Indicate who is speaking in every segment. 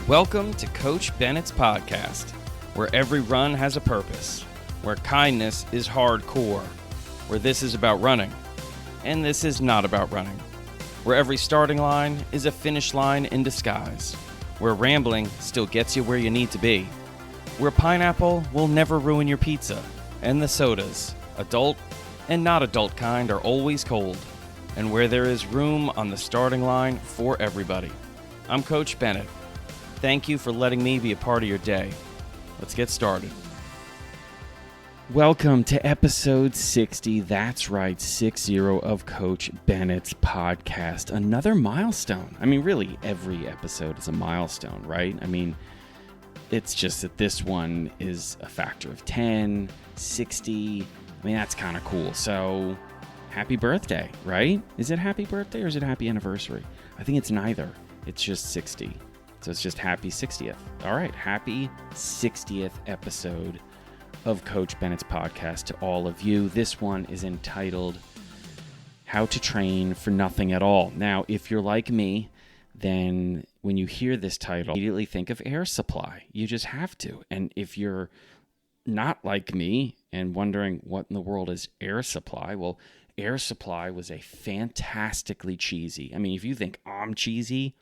Speaker 1: Welcome to Coach Bennett's podcast, where every run has a purpose, where kindness is hardcore, where this is about running, and this is not about running, where every starting line is a finish line in disguise, where rambling still gets you where you need to be, where pineapple will never ruin your pizza, and the sodas, adult and not adult kind, are always cold, and where there is room on the starting line for everybody. I'm Coach Bennett. Thank you for letting me be a part of your day. Let's get started. Welcome to episode 60. That's right, 60 of Coach Bennett's podcast. Another milestone. I mean, really, every episode is a milestone, right? I mean, it's just that this one is a factor of 10, 60. I mean, that's kind of cool. So, happy birthday, right? Is it happy birthday or is it happy anniversary? I think it's neither. It's just 60. So it's just happy 60th. All right, happy 60th episode of Coach Bennett's podcast to all of you. This one is entitled How to Train for Nothing at All. Now, if you're like me, then when you hear this title, immediately think of air supply. You just have to. And if you're not like me and wondering what in the world is air supply, well, air supply was a fantastically cheesy. I mean, if you think I'm cheesy,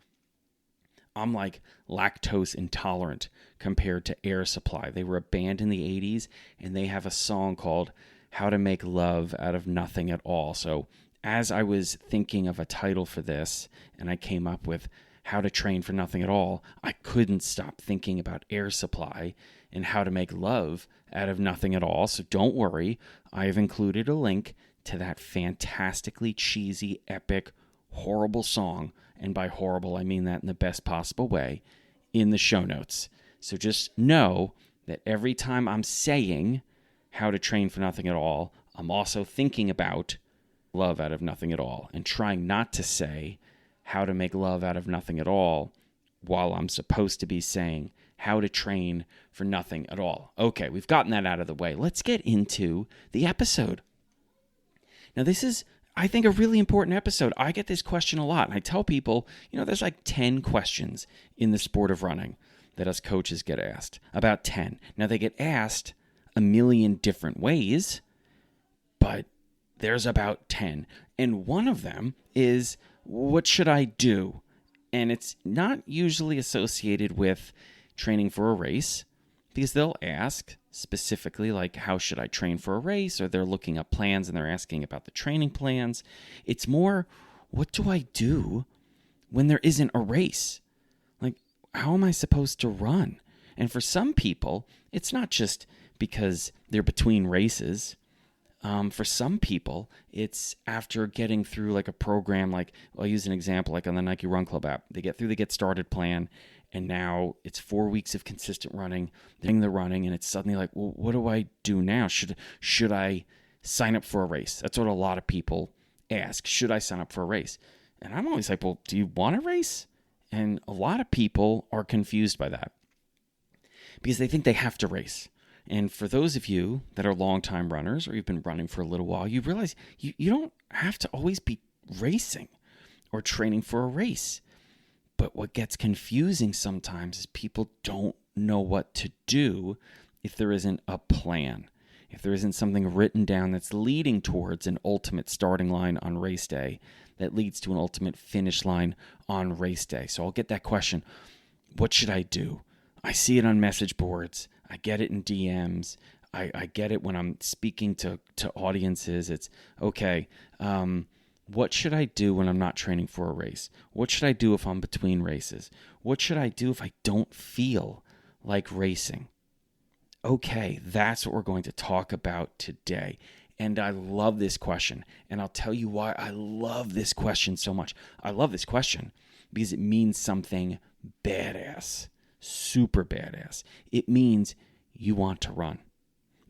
Speaker 1: I'm like lactose intolerant compared to Air Supply. They were a band in the 80s, and they have a song called How to Make Love Out of Nothing at All. So as I was thinking of a title for this, and I came up with How to Train for Nothing at All, I couldn't stop thinking about Air Supply and how to make love out of nothing at all. So don't worry, I have included a link to that fantastically cheesy, epic, horrible song, and by horrible I mean that in the best possible way, in the show notes. So just know that every time I'm saying how to train for nothing at all, I'm also thinking about love out of nothing at all and trying not to say how to make love out of nothing at all while I'm supposed to be saying how to train for nothing at all. Okay, we've gotten that out of the way. Let's get into the episode. Now this is, I think, a really important episode. I get this question a lot, and I tell people, there's like 10 questions in the sport of running that us coaches get asked. About 10. Now, they get asked a million different ways, but there's about 10. And one of them is, what should I do? And it's not usually associated with training for a race, because they'll ask specifically, like, how should I train for a race? Or they're looking up plans and they're asking about the training plans. It's more, what do I do when there isn't a race? Like, how am I supposed to run? And for some people, it's not just because they're between races. For some people, it's after getting through like a program, like, I'll use an example, like on the Nike Run Club app. They get through the Get Started plan, and now it's 4 weeks of consistent running. They're doing the running, and it's suddenly like, well, what do I do now? Should I sign up for a race? That's what a lot of people ask. Should I sign up for a race? And I'm always like, well, do you want a race? And a lot of people are confused by that because they think they have to race. And for those of you that are longtime runners, or you've been running for a little while, you realize you don't have to always be racing or training for a race. But what gets confusing sometimes is people don't know what to do if there isn't a plan, if there isn't something written down that's leading towards an ultimate starting line on race day that leads to an ultimate finish line on race day. So I'll get that question, what should I do? I see it on message boards. I get it in DMs. I get it when I'm speaking to audiences. It's, okay, what should I do when I'm not training for a race? What should I do if I'm between races? What should I do if I don't feel like racing? Okay, that's what we're going to talk about today. And I love this question. And I'll tell you why I love this question so much. I love this question because it means something badass, super badass. It means you want to run.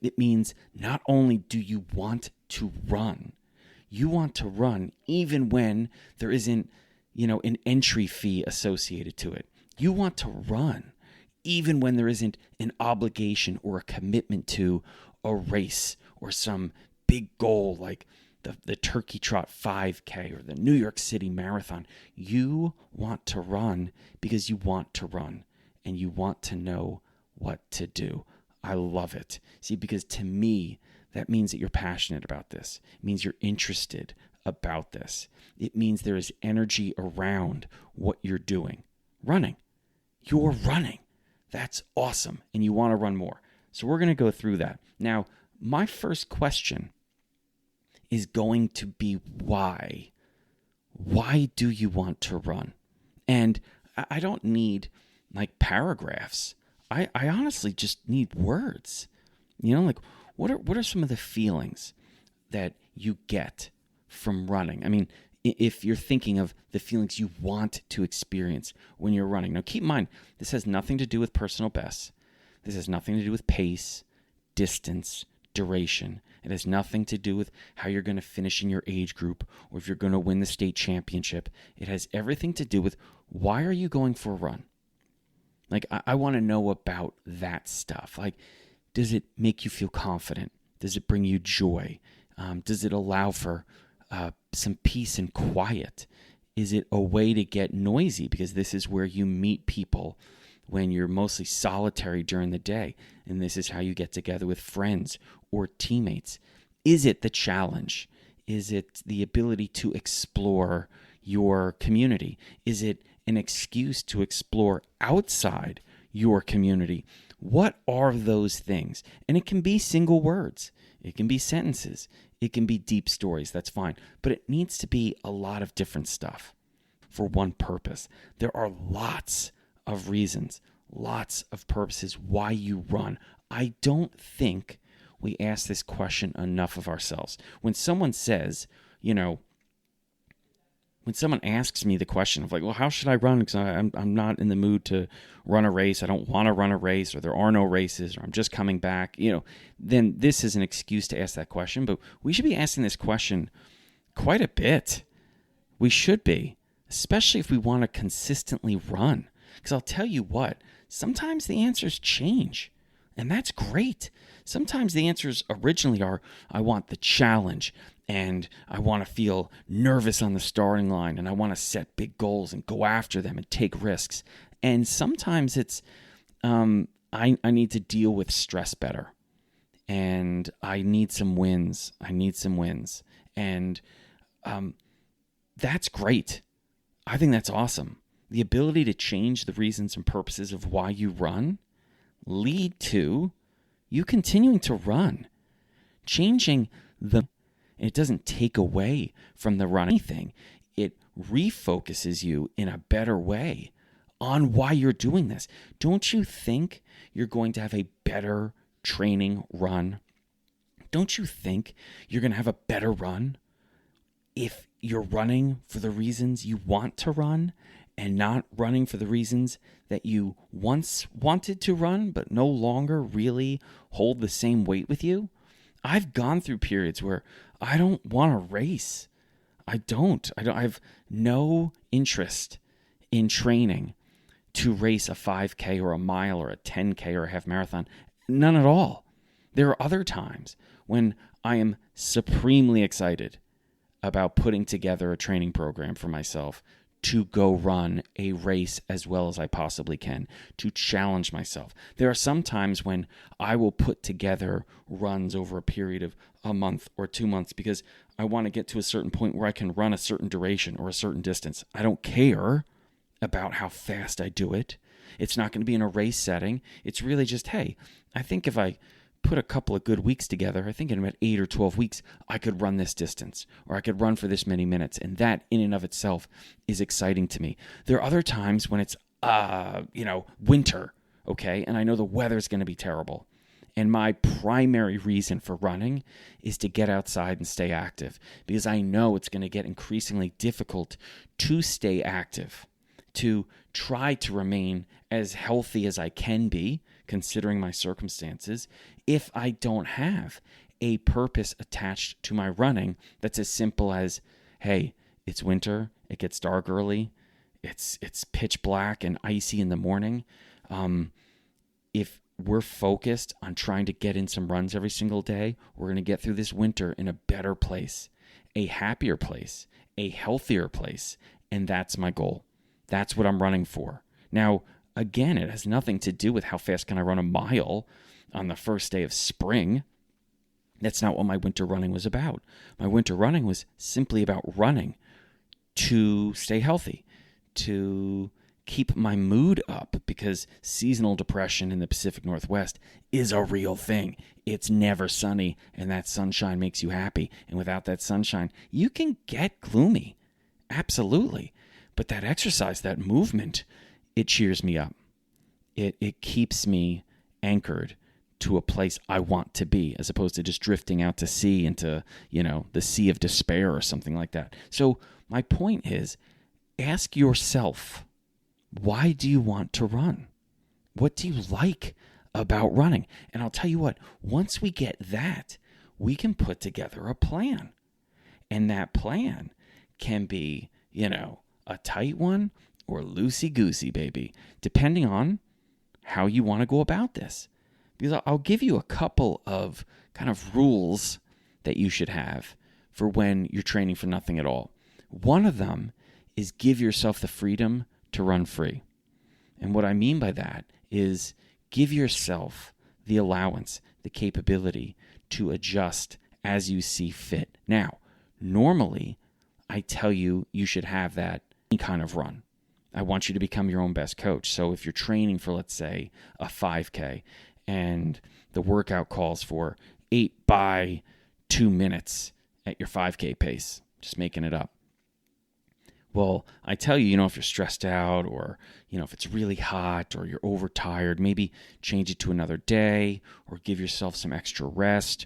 Speaker 1: It means not only do you want to run, you want to run even when there isn't, an entry fee associated to it. You want to run even when there isn't an obligation or a commitment to a race or some big goal like the Turkey Trot 5K or the New York City Marathon. You want to run because you want to run. and you want to know what to do. I love it. See, because to me, that means that you're passionate about this. It means you're interested about this. It means there is energy around what you're doing. Running. You're running. That's awesome. And you want to run more. So we're going to go through that. Now, my first question is going to be why? Why do you want to run? And I don't need like paragraphs. I honestly just need words. Like what are some of the feelings that you get from running? I mean, if you're thinking of the feelings you want to experience when you're running. Now, keep in mind, this has nothing to do with personal bests. This has nothing to do with pace, distance, duration. It has nothing to do with how you're going to finish in your age group or if you're going to win the state championship. It has everything to do with why are you going for a run? Like, I want to know about that stuff. Like, does it make you feel confident? Does it bring you joy? Does it allow for some peace and quiet? Is it a way to get noisy? Because this is where you meet people when you're mostly solitary during the day. And this is how you get together with friends or teammates. Is it the challenge? Is it the ability to explore your community? Is it an excuse to explore outside your community? What are those things? And it can be single words. It can be sentences. It can be deep stories. That's fine. But it needs to be a lot of different stuff for one purpose. There are lots of reasons, lots of purposes why you run. I don't think we ask this question enough of ourselves. When someone says, when someone asks me the question of like, well, how should I run? Because I'm not in the mood to run a race. I don't want to run a race, or there are no races, or I'm just coming back, then this is an excuse to ask that question. But we should be asking this question quite a bit. We should be, especially if we want to consistently run. Because I'll tell you what, sometimes the answers change, and that's great. Sometimes the answers originally are, I want the challenge, and I want to feel nervous on the starting line, and I want to set big goals and go after them and take risks. And sometimes it's, I need to deal with stress better, and I need some wins. And that's great. I think that's awesome. The ability to change the reasons and purposes of why you run lead to you continuing to run. Changing it doesn't take away from the running thing. It refocuses you in a better way on why you're doing this. Don't you think you're going to have a better training run? Don't you think you're going to have a better run if you're running for the reasons you want to run and not running for the reasons that you once wanted to run but no longer really hold the same weight with you? I've gone through periods where I don't want to race. I have no interest in training to race a 5K or a mile or a 10K or a half marathon. None at all. There are other times when I am supremely excited about putting together a training program for myself to go run a race as well as I possibly can, to challenge myself. There are some times when I will put together runs over a period of a month or 2 months because I want to get to a certain point where I can run a certain duration or a certain distance. I don't care about how fast I do it. It's not going to be in a race setting. It's really just, hey, I think if I put a couple of good weeks together, I think in about 8 or 12 weeks, I could run this distance or I could run for this many minutes. And that in and of itself is exciting to me. There are other times when it's, winter, okay? And I know the weather's going to be terrible. And my primary reason for running is to get outside and stay active because I know it's going to get increasingly difficult to stay active, to try to remain as healthy as I can be, considering my circumstances, if I don't have a purpose attached to my running that's as simple as, hey, it's winter, it gets dark early, it's pitch black and icy in the morning. If we're focused on trying to get in some runs every single day, we're going to get through this winter in a better place, a happier place, a healthier place, and that's my goal. That's what I'm running for. Now, again, it has nothing to do with how fast can I run a mile on the first day of spring. That's not what my winter running was about. My winter running was simply about running to stay healthy, to keep my mood up, because seasonal depression in the Pacific Northwest is a real thing. It's never sunny, and that sunshine makes you happy. And without that sunshine, you can get gloomy. Absolutely. But that exercise, that movement, it cheers me up. It keeps me anchored to a place I want to be, as opposed to just drifting out to sea into, the sea of despair or something like that. So my point is, ask yourself, why do you want to run? What do you like about running? And I'll tell you what, once we get that, we can put together a plan. And that plan can be, a tight one or loosey-goosey, baby, depending on how you want to go about this. Because I'll give you a couple of kind of rules that you should have for when you're training for nothing at all. One of them is give yourself the freedom to run free. And what I mean by that is give yourself the allowance, the capability to adjust as you see fit. Now, normally, I tell you should have that any kind of run. I want you to become your own best coach. So if you're training for, let's say, a 5K, and the workout calls for 8 by 2 minutes at your 5K pace, just making it up. Well, I tell you, if you're stressed out, or, if it's really hot, or you're overtired, maybe change it to another day, or give yourself some extra rest,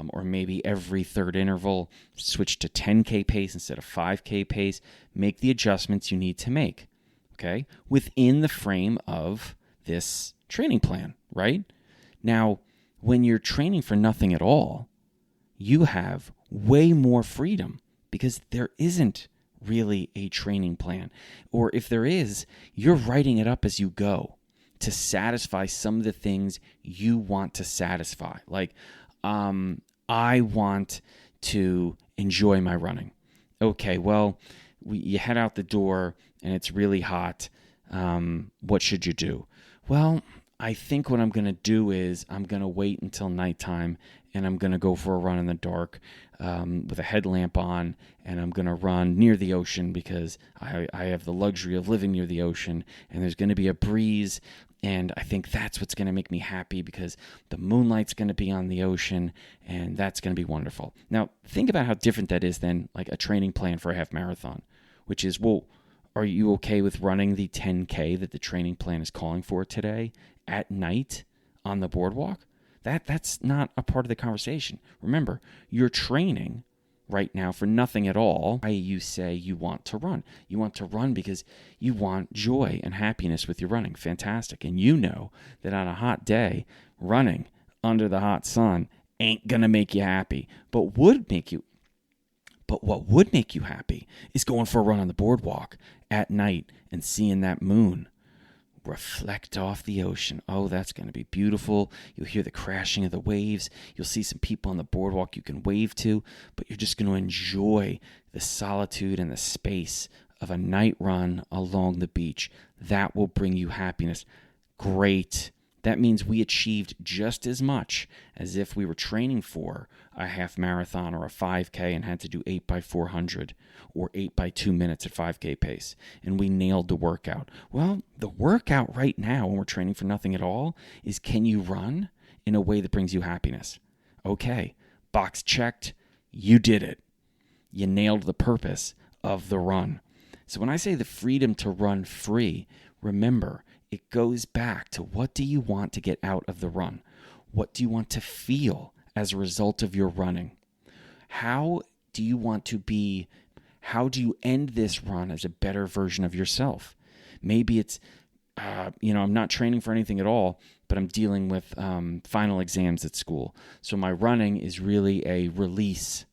Speaker 1: or maybe every third interval, switch to 10K pace instead of 5K pace. Make the adjustments you need to make, okay, within the frame of this training plan, right? Now, when you're training for nothing at all, you have way more freedom because there isn't really a training plan. Or if there is, you're writing it up as you go to satisfy some of the things you want to satisfy. Like, I want to enjoy my running. Okay, well, you head out the door and it's really hot. What should you do? Well, I think what I'm going to do is I'm going to wait until nighttime and I'm going to go for a run in the dark with a headlamp on, and I'm going to run near the ocean because I have the luxury of living near the ocean, and there's going to be a breeze, and I think that's what's going to make me happy because the moonlight's going to be on the ocean, and that's going to be wonderful. Now, think about how different that is than like a training plan for a half marathon, which is, well, are you okay with running the 10K that the training plan is calling for today at night on the boardwalk? That's not a part of the conversation. Remember, you're training right now for nothing at all. You say you want to run. You want to run because you want joy and happiness with your running. Fantastic. And you know that on a hot day, running under the hot sun ain't going to make you happy. But what would make you happy is going for a run on the boardwalk at night and seeing that moon reflect off the ocean. Oh, that's going to be beautiful. You'll hear the crashing of the waves. You'll see some people on the boardwalk you can wave to, but you're just going to enjoy the solitude and the space of a night run along the beach. That will bring you happiness. Great. That means we achieved just as much as if we were training for a half marathon or a 5K and had to do 8 by 400 or 8 by 2 minutes at 5K pace. And we nailed the workout. Well, the workout right now when we're training for nothing at all is, can you run in a way that brings you happiness? Okay, box checked. You did it. You nailed the purpose of the run. So when I say the freedom to run free, remember, it goes back to, what do you want to get out of the run? What do you want to feel as a result of your running? How do you want to be? How do you end this run as a better version of yourself? Maybe it's, I'm not training for anything at all, but I'm dealing with final exams at school. So my running is really a release.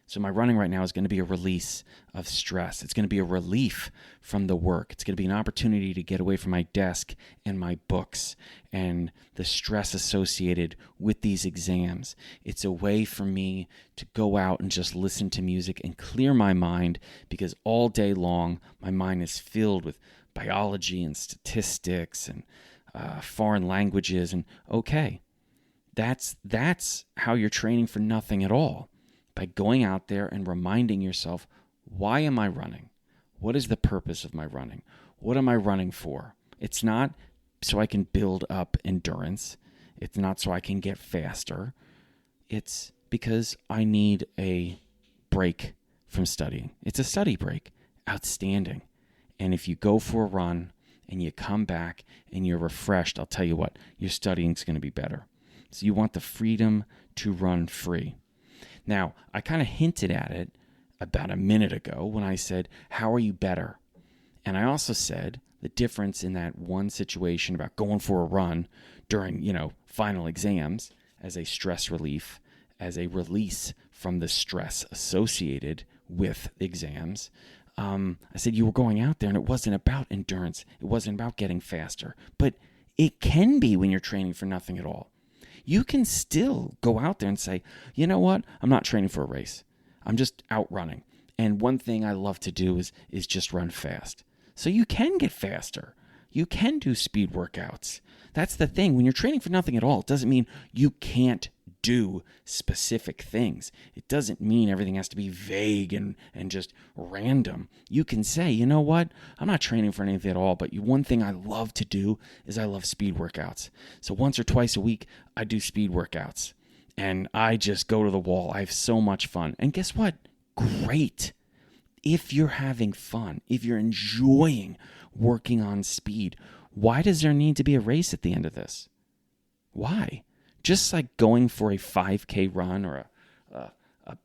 Speaker 1: So my running right now is going to be a release of stress. It's going to be a relief from the work. It's going to be an opportunity to get away from my desk and my books and the stress associated with these exams. It's a way for me to go out and just listen to music and clear my mind, because all day long my mind is filled with biology and statistics and foreign languages. And okay, that's how you're training for nothing at all, by going out there and reminding yourself, why am I running? What is the purpose of my running? What am I running for? It's not so I can build up endurance. It's not so I can get faster. It's because I need a break from studying. It's a study break. Outstanding. And if you go for a run and you come back and you're refreshed, I'll tell you what, your studying's going to be better. So you want the freedom to run free. Now, I kind of hinted at it about a minute ago when I said, how are you better? And I also said the difference in that one situation about going for a run during, final exams as a stress relief, as a release from the stress associated with exams. I said you were going out there and it wasn't about endurance. It wasn't about getting faster. But it can be when you're training for nothing at all. You can still go out there and say, you know what? I'm not training for a race. I'm just out running. And one thing I love to do is just run fast. So you can get faster. You can do speed workouts. That's the thing. When you're training for nothing at all, it doesn't mean you can't do specific things. It doesn't mean everything has to be vague and just random. You can say, you know what? I'm not training for anything at all, but one thing I love to do is I love speed workouts. So once or twice a week, I do speed workouts. And I just go to the wall. I have so much fun. And guess what? Great. If you're having fun, if you're enjoying working on speed, why does there need to be a race at the end of this? Why? Just like going for a 5K run or a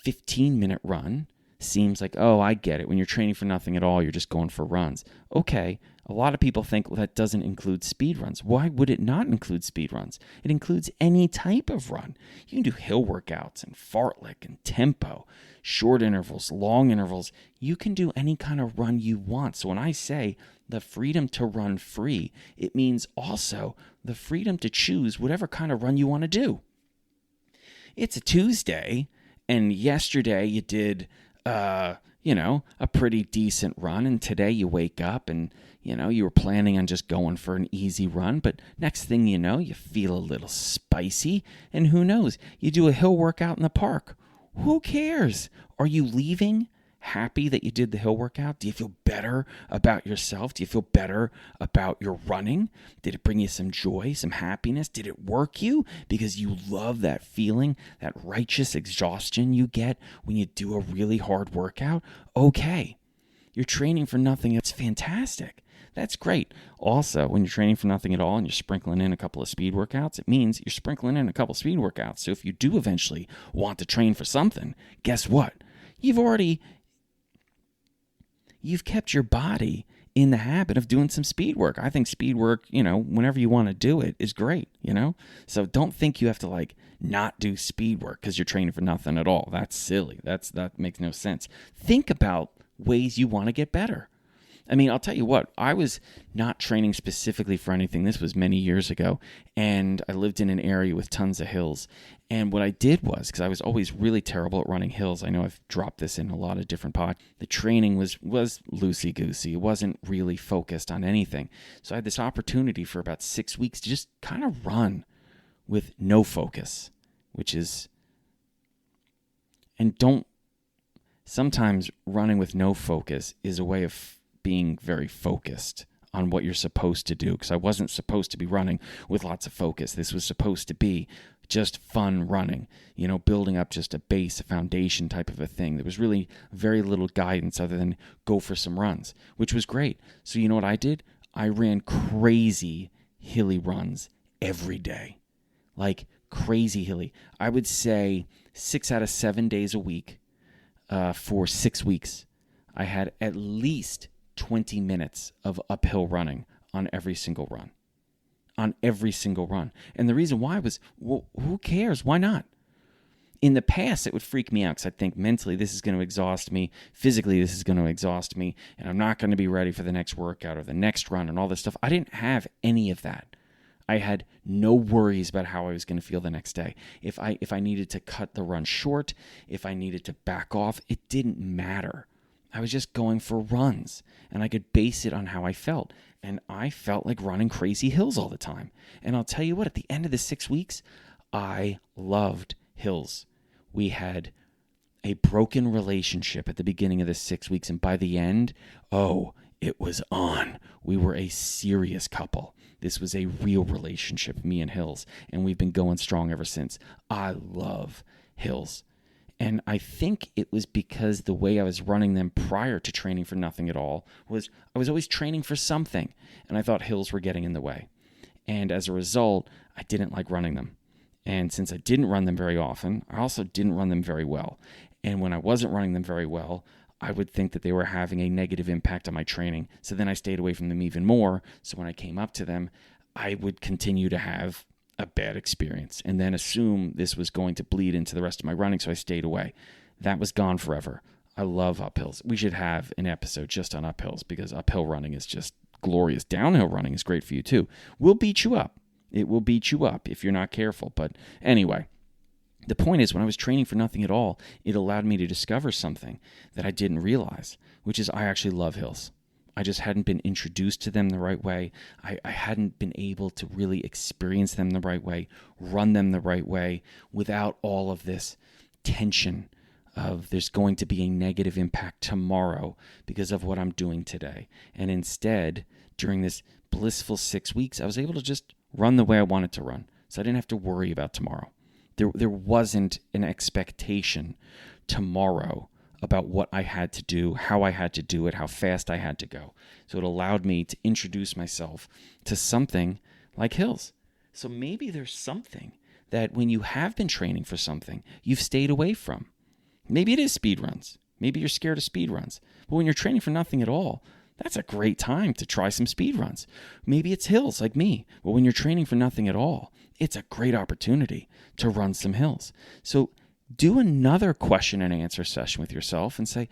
Speaker 1: 15-minute run seems like, oh, I get it. When you're training for nothing at all, you're just going for runs. Okay, a lot of people think, well, that doesn't include speed runs. Why would it not include speed runs? It includes any type of run. You can do hill workouts and fartlek and tempo, short intervals, long intervals. You can do any kind of run you want. So when I say the freedom to run free, it means also the freedom to choose whatever kind of run you want to do. It's a Tuesday, and yesterday you did, a pretty decent run, and today you wake up and, you were planning on just going for an easy run, but next thing you know, you feel a little spicy, and who knows, you do a hill workout in the park. Who cares? Are you leaving happy that you did the hill workout? Do you feel better about yourself? Do you feel better about your running? Did it bring you some joy, some happiness? Did it work you because you love that feeling, that righteous exhaustion you get when you do a really hard workout? Okay, you're training for nothing. That's fantastic. That's great. Also, when you're training for nothing at all and you're sprinkling in a couple of speed workouts, it means you're sprinkling in a couple of speed workouts. So if you do eventually want to train for something, guess what? You've kept your body in the habit of doing some speed work. I think speed work, whenever you want to do it is great, So don't think you have to not do speed work because you're training for nothing at all. That's silly. That makes no sense. Think about ways you want to get better. I mean, I'll tell you what, I was not training specifically for anything. This was many years ago, and I lived in an area with tons of hills. And what I did was, because I was always really terrible at running hills, I know I've dropped this in a lot of different pods, the training was loosey-goosey. It wasn't really focused on anything. So I had this opportunity for about 6 weeks to just kind of run with no focus, sometimes running with no focus is a way of being very focused on what you're supposed to do, because I wasn't supposed to be running with lots of focus. This was supposed to be just fun running, building up just a base, a foundation type of a thing. There was really very little guidance other than go for some runs, which was great. So you know what I did? I ran crazy hilly runs every day, like crazy hilly. I would say 6 out of 7 days a week for 6 weeks. I had at least 20 minutes of uphill running on every single run. And the reason why was, well, who cares? Why not? In the past, it would freak me out because I'd think mentally this is going to exhaust me. Physically, this is going to exhaust me. And I'm not going to be ready for the next workout or the next run and all this stuff. I didn't have any of that. I had no worries about how I was going to feel the next day. If I needed to cut the run short, if I needed to back off, it didn't matter. I was just going for runs, and I could base it on how I felt. And I felt like running crazy hills all the time. And I'll tell you what, at the end of the 6 weeks, I loved hills. We had a broken relationship at the beginning of the 6 weeks, and by the end, it was on. We were a serious couple. This was a real relationship, me and hills, and we've been going strong ever since. I love hills. And I think it was because the way I was running them prior to training for nothing at all was I was always training for something, and I thought hills were getting in the way. And as a result, I didn't like running them. And since I didn't run them very often, I also didn't run them very well. And when I wasn't running them very well, I would think that they were having a negative impact on my training. So then I stayed away from them even more. So when I came up to them, I would continue to have a bad experience and then assume this was going to bleed into the rest of my running. So I stayed away. That was gone forever. I love uphills. We should have an episode just on uphills because uphill running is just glorious. Downhill running is great for you too. We'll beat you up. It will beat you up if you're not careful. But anyway, the point is when I was training for nothing at all, it allowed me to discover something that I didn't realize, which is I actually love hills. I just hadn't been introduced to them the right way. I hadn't been able to really experience them the right way, run them the right way without all of this tension of there's going to be a negative impact tomorrow because of what I'm doing today. And instead, during this blissful 6 weeks, I was able to just run the way I wanted to run. So I didn't have to worry about tomorrow. There wasn't an expectation tomorrow about what I had to do, how I had to do it, how fast I had to go. So it allowed me to introduce myself to something like hills. So maybe there's something that when you have been training for something, you've stayed away from. Maybe it is speed runs. Maybe you're scared of speed runs. But when you're training for nothing at all, that's a great time to try some speed runs. Maybe it's hills like me. But when you're training for nothing at all, it's a great opportunity to run some hills. So do another question and answer session with yourself and say,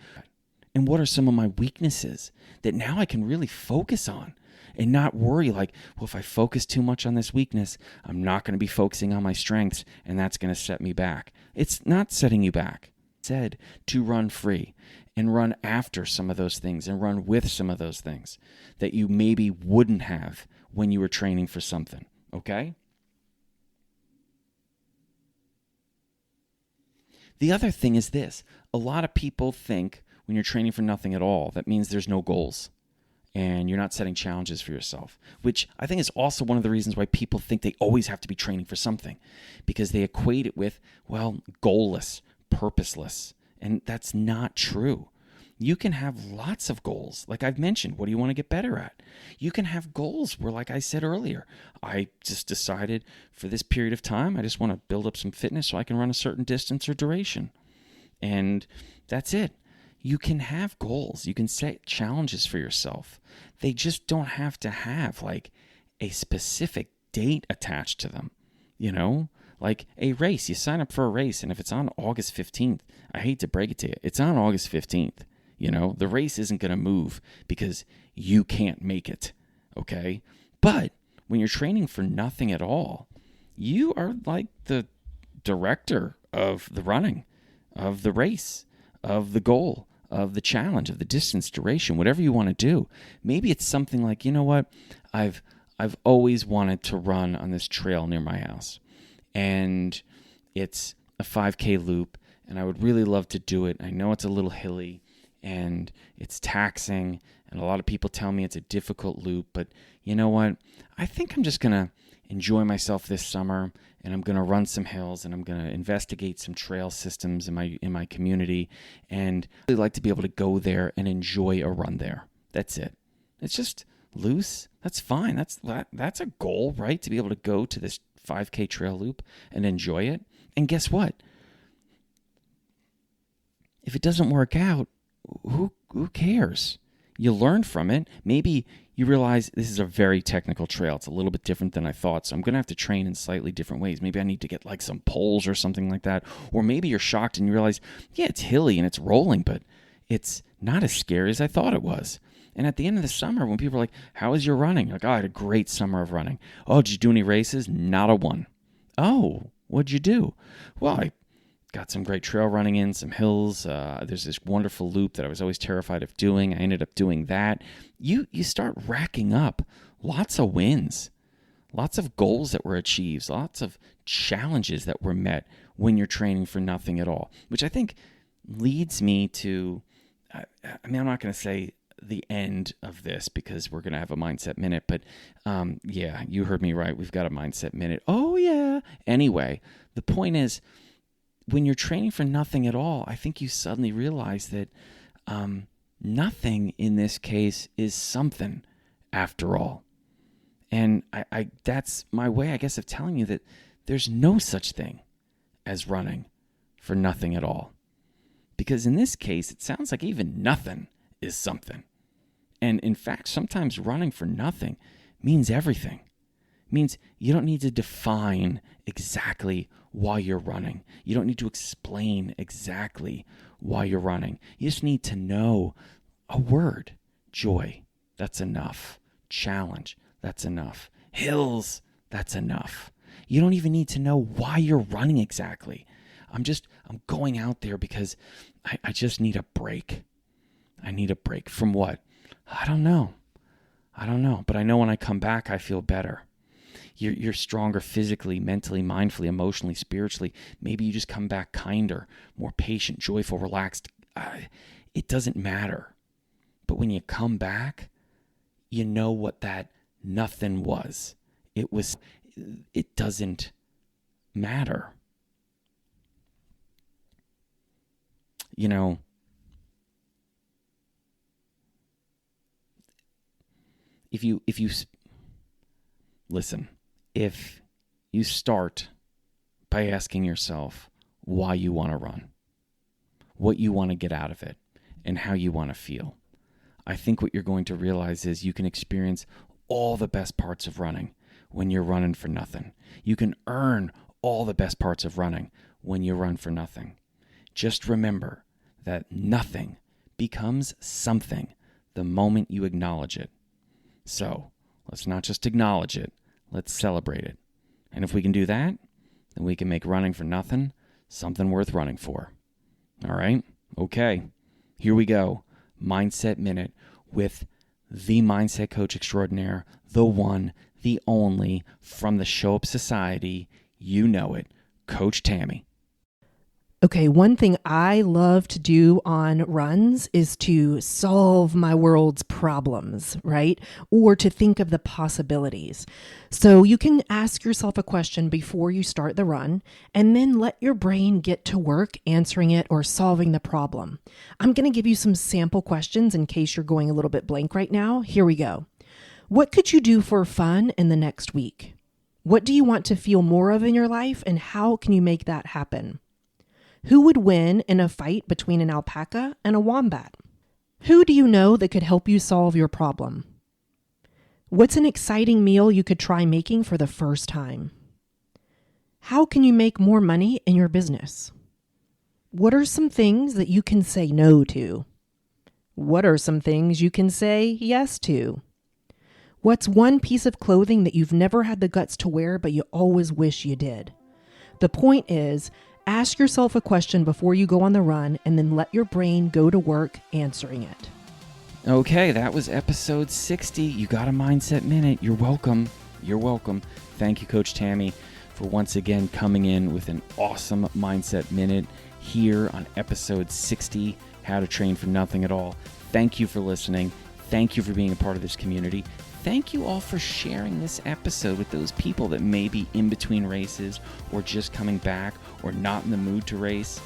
Speaker 1: and what are some of my weaknesses that now I can really focus on and not worry like, well, if I focus too much on this weakness, I'm not going to be focusing on my strengths and that's going to set me back. It's not setting you back. It's said to run free and run after some of those things and run with some of those things that you maybe wouldn't have when you were training for something. Okay? The other thing is this. A lot of people think when you're training for nothing at all, that means there's no goals and you're not setting challenges for yourself, which I think is also one of the reasons why people think they always have to be training for something because they equate it with, well, goalless, purposeless, and that's not true. You can have lots of goals. Like I've mentioned, what do you want to get better at? You can have goals where, like I said earlier, I just decided for this period of time, I just want to build up some fitness so I can run a certain distance or duration. And that's it. You can have goals. You can set challenges for yourself. They just don't have to have like a specific date attached to them, you know? Like a race, you sign up for a race, and if it's on August 15th, I hate to break it to you, it's on August 15th. You know, the race isn't going to move because you can't make it, okay? But when you're training for nothing at all, you are like the director of the running, of the race, of the goal, of the challenge, of the distance, duration, whatever you want to do. Maybe it's something like, you know what, I've always wanted to run on this trail near my house, and it's a 5K loop, and I would really love to do it. I know it's a little hilly, and it's taxing, and a lot of people tell me it's a difficult loop, but you know what? I think I'm just going to enjoy myself this summer, and I'm going to run some hills, and I'm going to investigate some trail systems in my community, and I'd really like to be able to go there and enjoy a run there. That's it. It's just loose. That's fine. That's a goal, right? To be able to go to this 5K trail loop and enjoy it. And guess what? If it doesn't work out, who cares? You learn from it. Maybe you realize this is a very technical trail. It's a little bit different than I thought, so I'm going to have to train in slightly different ways. Maybe I need to get like some poles or something like that. Or maybe you're shocked and you realize, yeah, it's hilly and it's rolling, but it's not as scary as I thought it was. And at the end of the summer, when people are like, how was your running? Like, oh, I had a great summer of running. Oh, did you do any races? Not a one. Oh, what'd you do? Well, I got some great trail running in, some hills. There's this wonderful loop that I was always terrified of doing. I ended up doing that. You start racking up lots of wins, lots of goals that were achieved, lots of challenges that were met when you're training for nothing at all, which I think leads me to, I'm not going to say the end of this because we're going to have a mindset minute, but yeah, you heard me right. We've got a mindset minute. Oh yeah. Anyway, the point is, when you're training for nothing at all, I think you suddenly realize that nothing in this case is something after all. And I that's my way, I guess, of telling you that there's no such thing as running for nothing at all. Because in this case, it sounds like even nothing is something. And in fact, sometimes running for nothing means everything. It means you don't need to define exactly why you're running. You don't need to explain exactly why you're running. You just need to know a word. Joy, that's enough. Challenge, that's enough. Hills, that's enough. You don't even need to know why you're running exactly. I'm going out there because I just need a break. I need a break from what? I don't know. But I know when I come back, I feel better. You're stronger physically, mentally, mindfully, emotionally, spiritually. Maybe you just come back kinder, more patient, joyful, relaxed. It doesn't matter. But when you come back, you know what that nothing was. It doesn't matter. You know, if you listen, if you start by asking yourself why you want to run, what you want to get out of it, and how you want to feel, I think what you're going to realize is you can experience all the best parts of running when you're running for nothing. You can earn all the best parts of running when you run for nothing. Just remember that nothing becomes something the moment you acknowledge it. So let's not just acknowledge it, let's celebrate it. And if we can do that, then we can make running for nothing something worth running for. All right? Okay, here we go. Mindset Minute with the mindset coach extraordinaire, the one, the only, from the Show Up Society, you know it, Coach Tammie.
Speaker 2: Okay, one thing I love to do on runs is to solve my world's problems, right? Or to think of the possibilities. So you can ask yourself a question before you start the run, and then let your brain get to work answering it or solving the problem. I'm going to give you some sample questions in case you're going a little bit blank right now. Here we go. What could you do for fun in the next week? What do you want to feel more of in your life, and how can you make that happen? Who would win in a fight between an alpaca and a wombat? Who do you know that could help you solve your problem? What's an exciting meal you could try making for the first time? How can you make more money in your business? What are some things that you can say no to? What are some things you can say yes to? What's one piece of clothing that you've never had the guts to wear but you always wish you did? The point is, ask yourself a question before you go on the run and then let your brain go to work answering it.
Speaker 1: Okay, that was episode 60. You got a Mindset Minute. You're welcome. You're welcome. Thank you, Coach Tammie, for once again coming in with an awesome Mindset Minute here on episode 60, How to Train for Nothing at All. Thank you for listening. Thank you for being a part of this community. Thank you all for sharing this episode with those people that may be in between races or just coming back or not in the mood to race.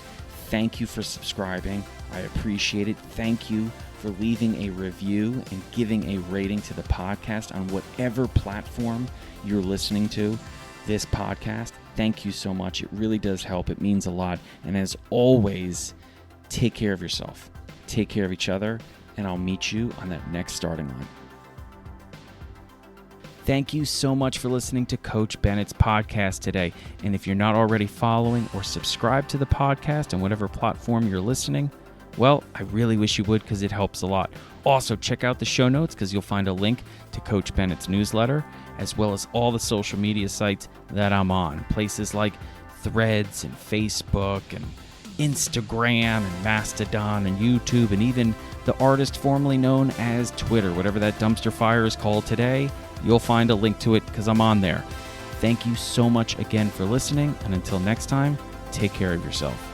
Speaker 1: Thank you for subscribing. I appreciate it. Thank you for leaving a review and giving a rating to the podcast on whatever platform you're listening to this podcast. Thank you so much. It really does help. It means a lot. And as always, take care of yourself. Take care of each other, and I'll meet you on that next starting line. Thank you so much for listening to Coach Bennett's podcast today. And if you're not already following or subscribed to the podcast on whatever platform you're listening, well, I really wish you would because it helps a lot. Also, check out the show notes because you'll find a link to Coach Bennett's newsletter, as well as all the social media sites that I'm on. Places like Threads and Facebook and Instagram and Mastodon and YouTube and even the artist formerly known as Twitter, whatever that dumpster fire is called today. You'll find a link to it because I'm on there. Thank you so much again for listening, and until next time, take care of yourself.